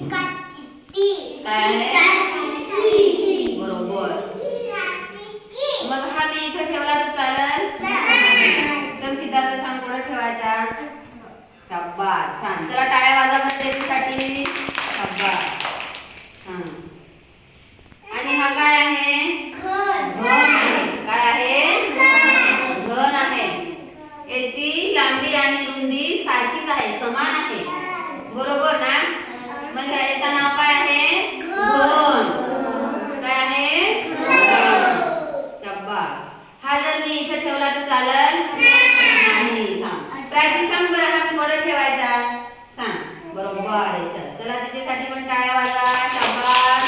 काय आहे? बरोबर. मग हा मी इथे ठेवला तर चालेल? चल सिद्धार्थ सांग कुठे ठेवायचा? शाबास, छान. चला टाळ्या वाजवा बस त्याच्यासाठी. शाबास. हां. आणि हा काय आहे? घन आहे. काय आहे? घन आहे. याची लांबी आणि रुंदी सारखीच आहे, समान आहे. बरोबर ना? मग याचं नाव काय आहे? घन. काय आहे? घन. शाबास. हा जर मी इथे ठेवला तर चालेल? नाही. थांब. प्राची सांग बरं हा मी कुठे ठेवायचा? सांग. बरोबर आहे. चला त्याच्यासाठी पण टाळ्या वाजवा. शाबास.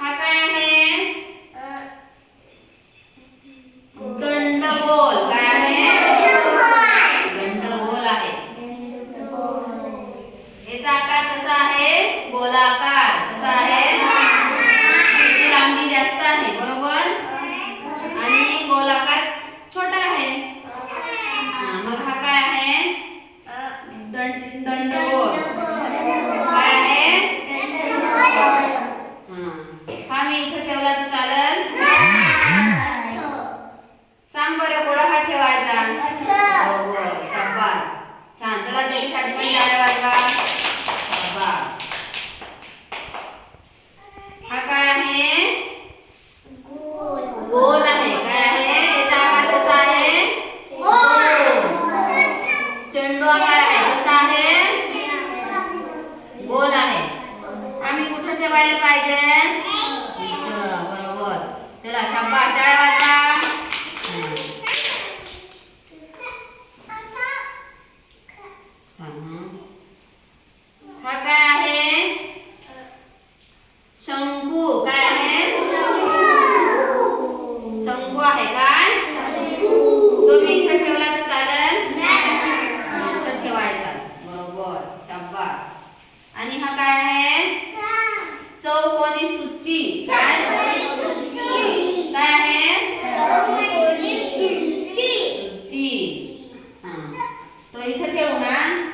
हा काय आहे? दंडगोल. काय आहे? दंडगोल आहे. याचा आकार कसा आहे? गोलाकार. कसा आहे? याची लांबी जास्त आहे. बरोबर. आणि गोलाकार छोटा आहे. मग हा काय आहे? दंडगोल. काय आहे? हा मी इथे ठेवला तर चालेल? सांग बरं कुठं हा ठेवायचा? बरोबर. शाबास. छान. चला त्याच्यासाठी पण टाळ्या वाजवा. शाबास. हा काय आहे? गोल आहे. काय आहे? याचा आकार कसा आहे? गोल. चेंडू आकार आहे. कसा आहे? गोल आहे. आम्ही कुठे ठेवायला पाहिजे? इथं. बरोबर. चला शाबास. टाळ्या वाजवा. हा काय आहे? शंकू. काय आहे? शंकू आहे. काय? तुम्ही इथे ठेवला तर चालेल? इथं ठेवायचा. बरोबर. शाबास. आणि हा काय आहे? चौकोनी सूची. काय? काय आहे? सूची. तो इथे ठेवू ना?